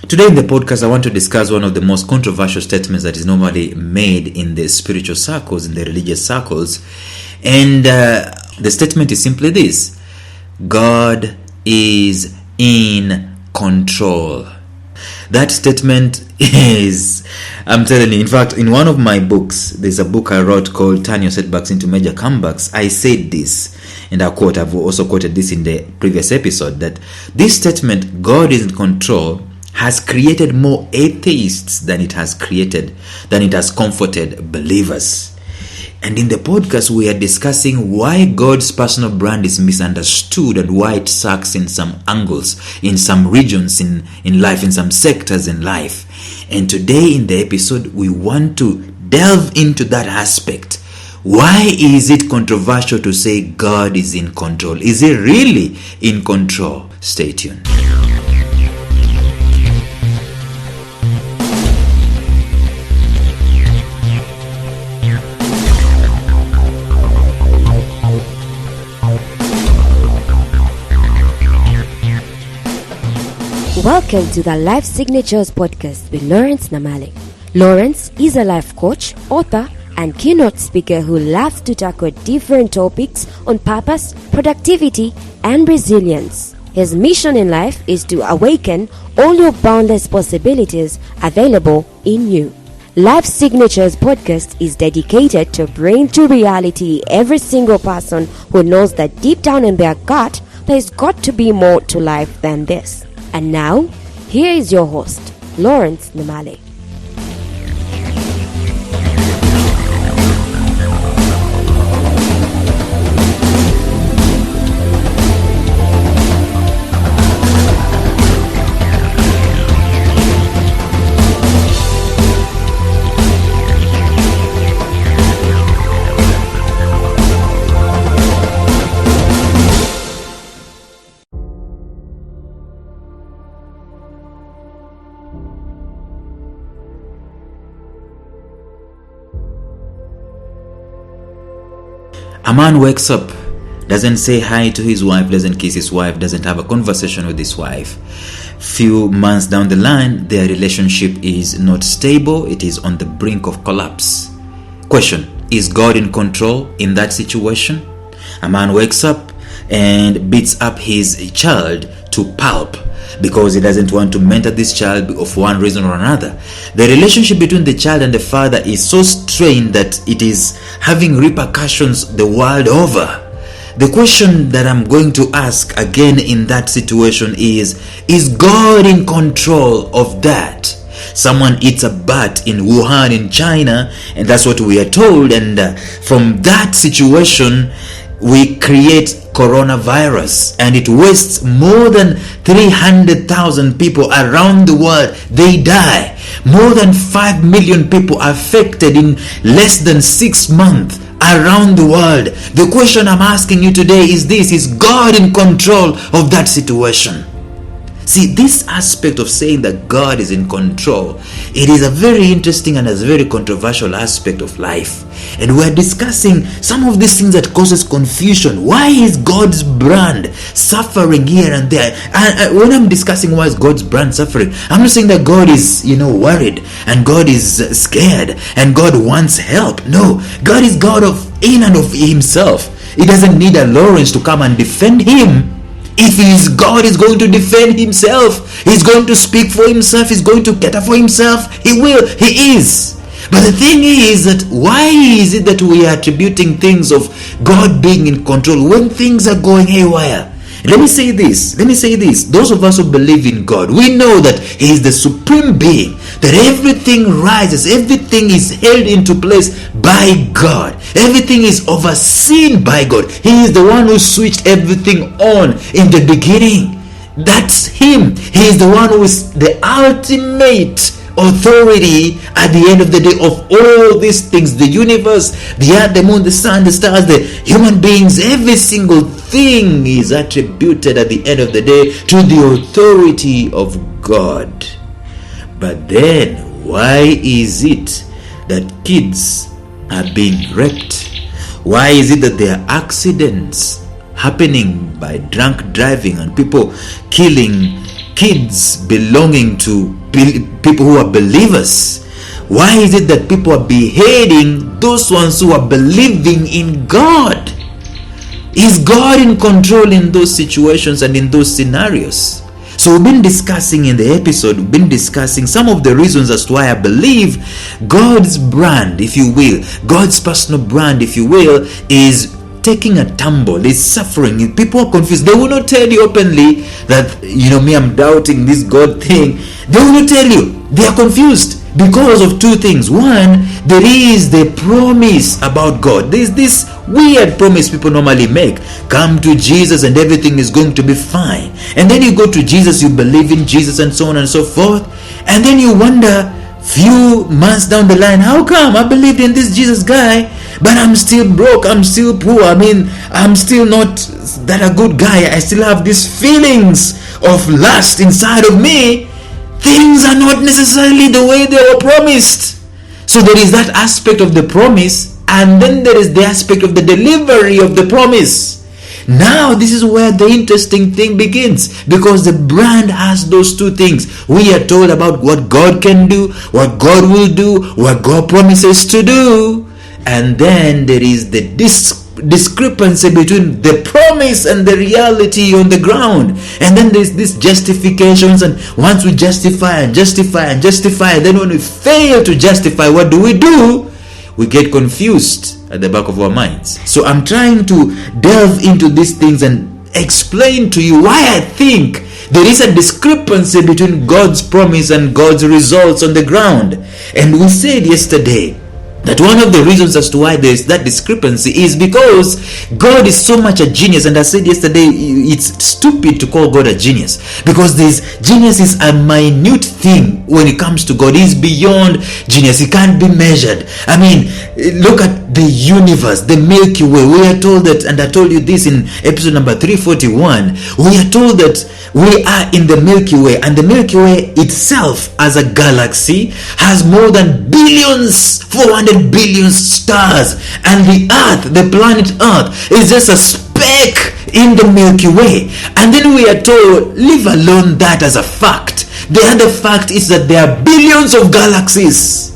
Today in the podcast, I want to discuss one of the most controversial statements that is normally made in the spiritual circles, in the religious circles. And the statement is simply this: God is in control. That statement is, I'm telling you, in fact, in one of my books, there's a book I wrote called Turn Your Setbacks into Major Comebacks. I said this, and I've also quoted this in the previous episode, that this statement, God is in control, has created more atheists than it has comforted believers. And in the podcast, we are discussing why God's personal brand is misunderstood and why it sucks in some angles, in some regions in life, in some sectors in life. And today in the episode, we want to delve into that aspect. Why is it controversial to say God is in control? Is he really in control? Stay tuned. Welcome to the Life Signatures podcast with Lawrence Namale. Lawrence is a life coach, author, and keynote speaker who loves to tackle different topics on purpose, productivity, and resilience. His mission in life is to awaken all your boundless possibilities available in you. Life Signatures podcast is dedicated to bring to reality every single person who knows that deep down in their gut, there's got to be more to life than this. And now, here is your host, Lawrence Namale. A man wakes up, doesn't say hi to his wife, doesn't kiss his wife, doesn't have a conversation with his wife. Few months down the line, their relationship is not stable. It is on the brink of collapse. Question: is God in control in that situation? A man wakes up and beats up his child to pulp because he doesn't want to mentor this child of one reason or another. The relationship between the child and the father is so strained that it is having repercussions the world over. The question that I'm going to ask again in that situation is God in control of that? Someone eats a bat in Wuhan in China, and that's what we are told, and from that situation we create coronavirus, and it wastes more than 300,000 people around the world. They die. More than 5 million people affected in less than 6 months around the world. The question I'm asking you today is this: is God in control of that situation? See, this aspect of saying that God is in control, it is a very interesting and a very controversial aspect of life. And we're discussing some of these things that causes confusion. Why is God's brand suffering here and there? And when I'm discussing why is God's brand suffering, I'm not saying that God is, worried and God is scared and God wants help. No, God is God of in and of himself. He doesn't need a Lawrence to come and defend him. If God is going to defend himself, he's going to speak for himself, he's going to cater for himself, he will, he is. But the thing is that why is it that we are attributing things of God being in control when things are going haywire? Let me say this. Those of us who believe in God, we know that he is the supreme being, that everything rises, everything is held into place by God. Everything is overseen by God. He is the one who switched everything on in the beginning. That's him. He is the one who is the ultimate authority at the end of the day of all these things, the universe, the earth, the moon, the sun, the stars, the human beings. Every single thing is attributed at the end of the day to the authority of God. But then why is it that kids are being raped? Why is it that there are accidents happening by drunk driving and people killing kids belonging to people who are believers? Why is it that people are beheading those ones who are believing in God? Is God in control in those situations and in those scenarios? So we've been discussing in the episode, some of the reasons as to why I believe God's brand, if you will, God's personal brand, if you will, is taking a tumble, is suffering. People are confused. They will not tell you openly that, me, I'm doubting this God thing. They will not tell you. They are confused because of two things. One, there is the promise about God. There's this weird promise people normally make. Come to Jesus and everything is going to be fine. And then you go to Jesus, you believe in Jesus and so on and so forth. And then you wonder, few months down the line, how come I believed in this Jesus guy, but I'm still broke, I'm still poor, I'm still not that a good guy, I still have these feelings of lust inside of me. Things are not necessarily the way they were promised. So there is that aspect of the promise, and then there is the aspect of the delivery of the promise. Now this is where the interesting thing begins, because the brand has those two things. We are told about what God can do, what God will do, what God promises to do, and then there is the discrepancy between the promise and the reality on the ground. And then there's this justifications, and once we justify, and then when we fail to justify, what do? We get confused at the back of our minds. So I'm trying to delve into these things and explain to you why I think there is a discrepancy between God's promise and God's results on the ground. And we said yesterday that one of the reasons as to why there is that discrepancy is because God is so much a genius. And I said yesterday, it's stupid to call God a genius, because genius is a minute thing when it comes to God. He's beyond genius. He can't be measured. I mean, look at the universe, the Milky Way. We are told that, and I told you this in episode number 341, we are told that we are in the Milky Way, and the Milky Way itself as a galaxy has more than 400 billion stars, and the Earth, the planet Earth, is just a speck in the Milky Way. And then we are told, leave alone that as a fact, the other fact is that there are billions of galaxies,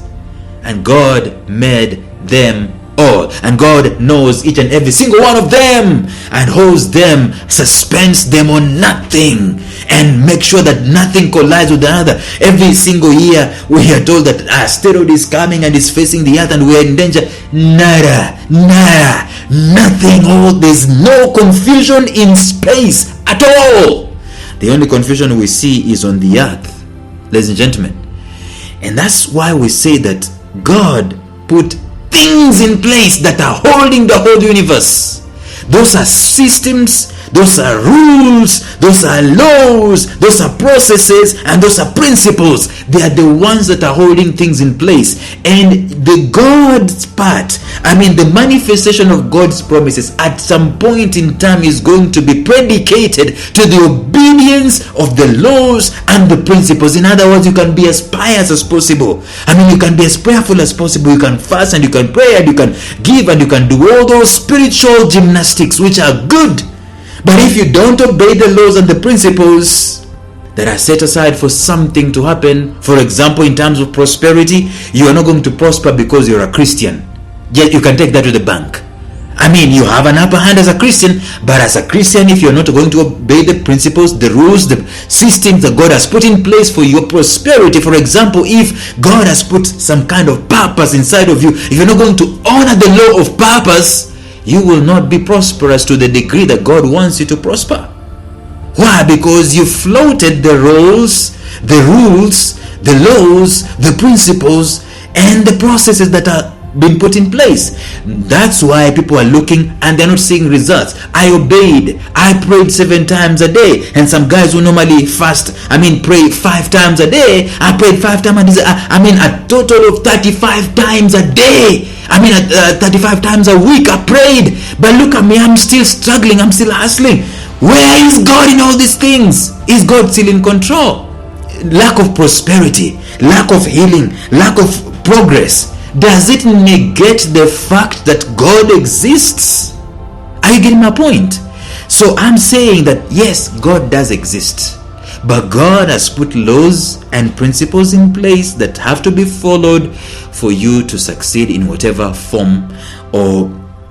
and God made them all, and God knows each and every single one of them, and holds them, suspends them on nothing, and make sure that nothing collides with the other. Every single year we are told that a asteroid is coming and is facing the earth and we are in danger. Nada, nothing. There's no confusion in space at all. The only confusion we see is on the earth, ladies and gentlemen. And that's why we say that God put things in place that are holding the whole universe. Those are systems, those are rules, those are laws, those are processes, and those are principles. They are the ones that are holding things in place. And the God's part, the manifestation of God's promises at some point in time is going to be predicated to the obedience of the laws and the principles. In other words, you can be as pious as possible. You can be as prayerful as possible. You can fast and you can pray and you can give and you can do all those spiritual gymnastics, which are good. But if you don't obey the laws and the principles that are set aside for something to happen, for example, in terms of prosperity, you are not going to prosper because you're a Christian. Yet you can take that to the bank. You have an upper hand as a Christian, but as a Christian, if you're not going to obey the principles, the rules, the systems that God has put in place for your prosperity, for example, if God has put some kind of purpose inside of you, if you're not going to honor the law of purpose, you will not be prosperous to the degree that God wants you to prosper. Why? Because you floated the rules, the laws, the principles, and the processes that are being put in place. That's why people are looking and they're not seeing results. I obeyed. I prayed 7 times a day. And some guys who normally pray 5 times a day, I prayed 5 times a day. A total of 35 times a day. 35 times a week I prayed. But look at me, I'm still struggling. I'm still hustling. Where is God in all these things? Is God still in control? Lack of prosperity, lack of healing, lack of progress. Does it negate the fact that God exists? Are you getting my point? So I'm saying that yes, God does exist. but God has put laws and principles in place that have to be followed for you to succeed in whatever form or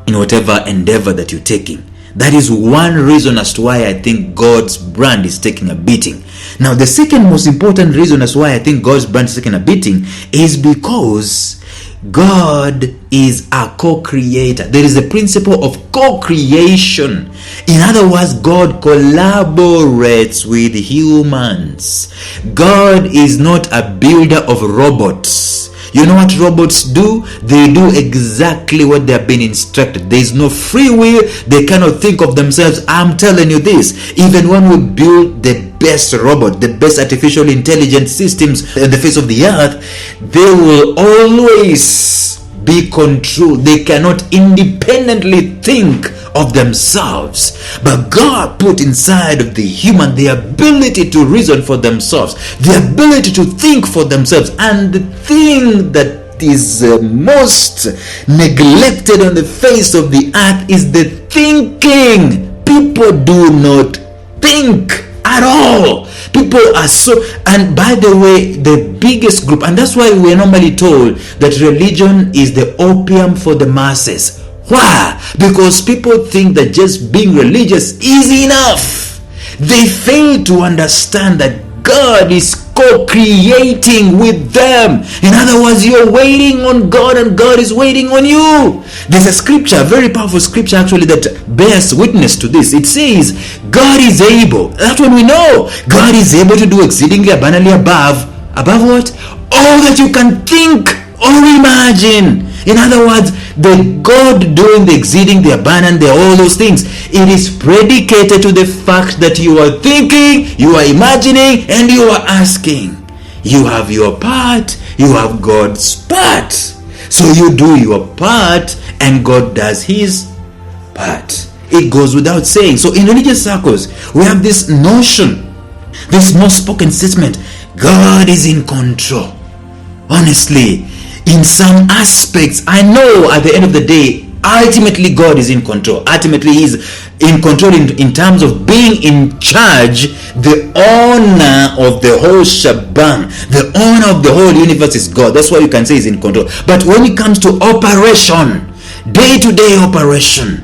in whatever endeavor that you're taking. That is one reason as to why I think God's brand is taking a beating. Now, the second most important reason as to why I think God's brand is taking a beating is because God is a co-creator. There is a principle of co-creation. In other words, God collaborates with humans. God is not a builder of robots. You know what robots do? They do exactly what they have been instructed. There is no free will. They cannot think of themselves. I'm telling you this. Even when we build the best robot, the best artificial intelligence systems on the face of the earth, they will always be controlled. They cannot independently think of themselves. But God put inside of the human the ability to reason for themselves, the ability to think for themselves. And the thing that is most neglected on the face of the earth is the thinking. People do not think at all. People are so, and by the way, the biggest group, and that's why we're normally told that religion is the opium for the masses. Why? Because people think that just being religious is enough. They fail to understand that God is co-creating with them. In other words, you're waiting on God and God is waiting on you. There's a scripture, a very powerful scripture actually, that bears witness to this. It says, God is able. That's what we know. God is able to do exceedingly abundantly above what? All that you can think or imagine. In other words, the God doing the exceeding, the abundant, all those things, it is predicated to the fact that you are thinking, you are imagining, and you are asking. You have your part, you have God's part. So you do your part and God does his part. It goes without saying. So in religious circles, we have this notion, this most spoken statement, God is in control. Honestly, in some aspects, I know at the end of the day, ultimately God is in control. Ultimately He is in control in terms of being in charge. The owner of the whole shebang, the owner of the whole universe is God. That's why you can say He's in control. But when it comes to operation, day-to-day operation,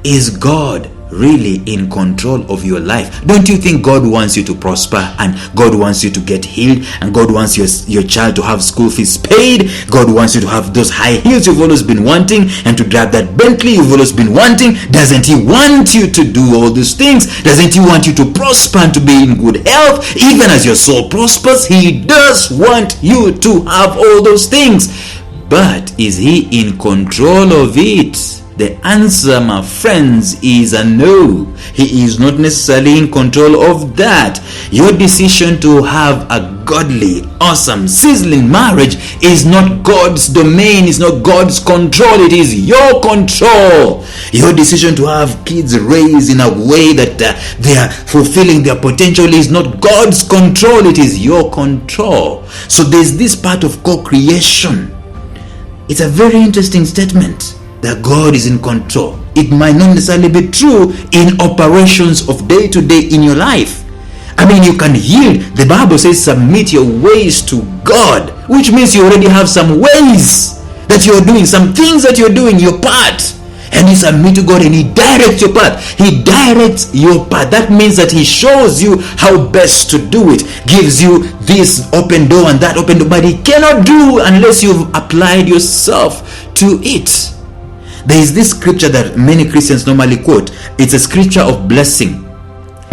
is God really in control of your life? Don't you think God wants you to prosper, and God wants you to get healed, and God wants your child to have school fees paid? God wants you to have those high heels you've always been wanting, and to drive that Bentley you've always been wanting. Doesn't He want you to do all those things? Doesn't He want you to prosper and to be in good health? Even as your soul prospers, He does want you to have all those things. But is He in control of it? The answer, my friends, is a no. He is not necessarily in control of that. Your decision to have a godly, awesome, sizzling marriage is not God's domain, it's not God's control, it is your control. Your decision to have kids raised in a way that they are fulfilling their potential is not God's control, it is your control. So there's this part of co-creation. It's a very interesting statement that God is in control. It might not necessarily be true in operations of day to day in your life. I mean, you can yield. The Bible says submit your ways to God, which means you already have some ways that you're doing, some things that you're doing, your part, and you submit to God and He directs your path. He directs your path. That means that He shows you how best to do it, gives you this open door and that open door, but He cannot do unless you've applied yourself to it. There is this scripture that many Christians normally quote. It's a scripture of blessing.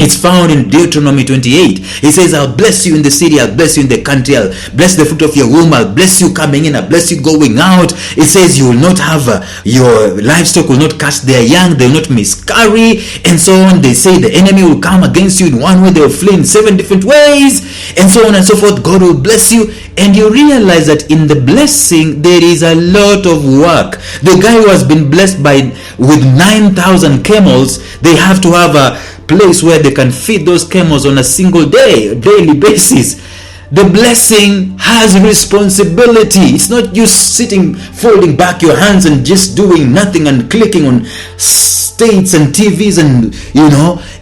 It's found in Deuteronomy 28. It says, I'll bless you in the city, I'll bless you in the country, I'll bless the fruit of your womb, I'll bless you coming in, I'll bless you going out. It says you will not have, your livestock will not cast their young, they will not miscarry, and so on. They say the enemy will come against you in one way, they will flee in 7 different ways, and so on and so forth. God will bless you. And you realize that in the blessing there is a lot of work. The guy who has been blessed with 9,000 camels, they have to have a place where they can feed those camels on a single daily basis. The blessing has responsibility. It's not you sitting, folding back your hands and just doing nothing and clicking on states and TVs, and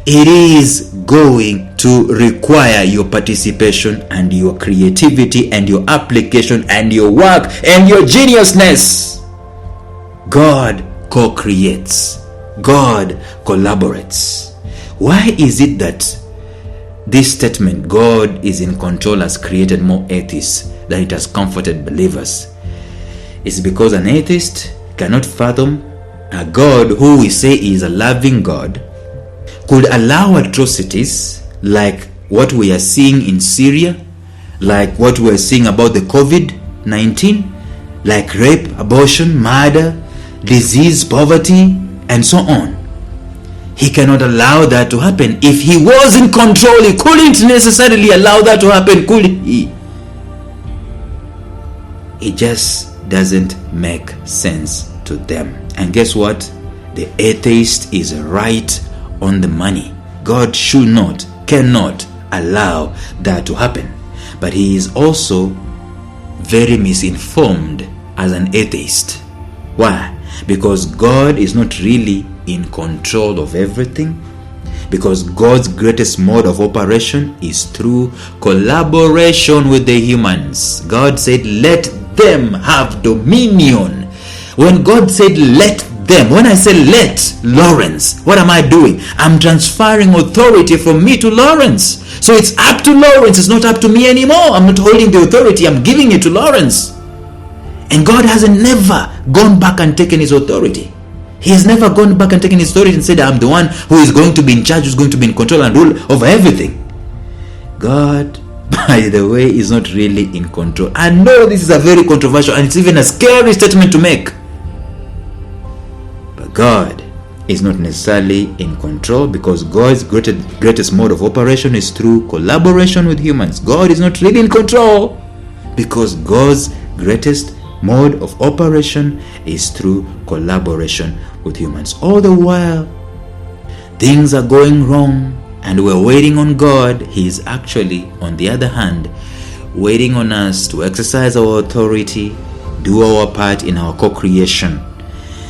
it is going to require your participation and your creativity and your application and your work and your geniusness. God co-creates. God collaborates. Why is it that this statement, God is in control, has created more atheists than it has comforted believers? It's because an atheist cannot fathom a God who we say is a loving God could allow atrocities like what we are seeing in Syria, like what we are seeing about the COVID-19, like rape, abortion, murder, disease, poverty, and so on. He cannot allow that to happen. If he was in control, he couldn't necessarily allow that to happen, could he? It just doesn't make sense to them. And guess what? The atheist is right on the money. God should not, cannot allow that to happen. But he is also very misinformed as an atheist. Why? Because God is not really in control of everything. Because God's greatest mode of operation is through collaboration with the humans. God said, let them have dominion. When God said, let them, when I say let Lawrence, what am I doing? I'm transferring authority from me to Lawrence. So it's up to Lawrence. It's not up to me anymore. I'm not holding the authority. I'm giving it to Lawrence. And God hasn't never gone back and taken his authority. He has never gone back and taken his authority and said, I'm the one who is going to be in charge, who's going to be in control and rule over everything. God, by the way, is not really in control. I know this is a very controversial and it's even a scary statement to make. But God is not necessarily in control because God's greatest mode of operation is through collaboration with humans. God is not really in control because God's greatest mode of operation is through collaboration with humans. All the while things are going wrong and we're waiting on God, he is actually, on the other hand, waiting on us to exercise our authority, do our part in our co-creation.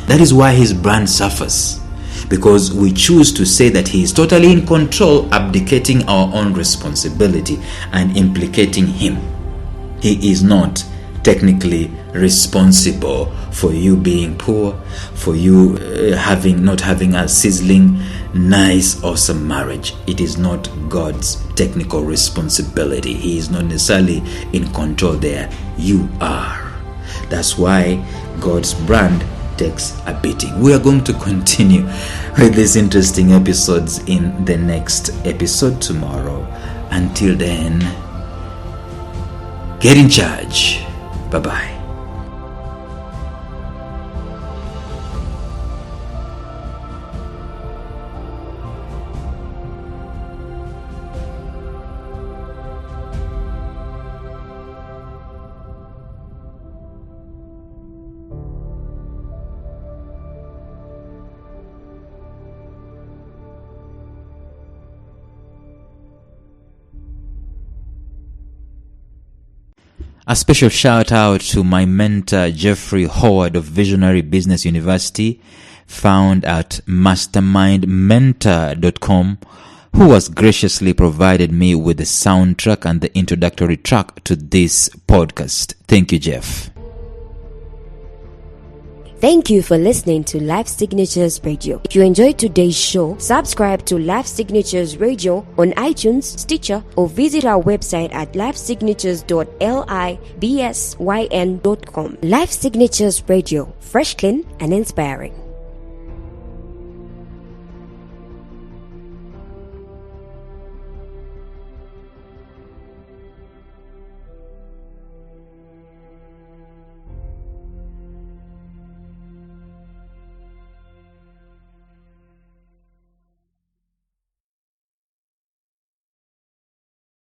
That is why his brand suffers, because we choose to say that he is totally in control, abdicating our own responsibility and implicating him. He is not technically responsible for you being poor, for you not having a sizzling, nice, awesome marriage. It is not God's technical responsibility. He is not necessarily in control there. You are. That's why God's brand takes a beating. We are going to continue with these interesting episodes in the next episode tomorrow. Until then, get in charge. Bye-bye. A special shout out to my mentor Jeffrey Howard of Visionary Business University, found at mastermindmentor.com, who has graciously provided me with the soundtrack and the introductory track to this podcast. Thank you, Jeff. Thank you for listening to Life Signatures Radio. If you enjoyed today's show, subscribe to Life Signatures Radio on iTunes, Stitcher, or visit our website at lifesignatures.libsyn.com. Life Signatures Radio, fresh, clean, and inspiring.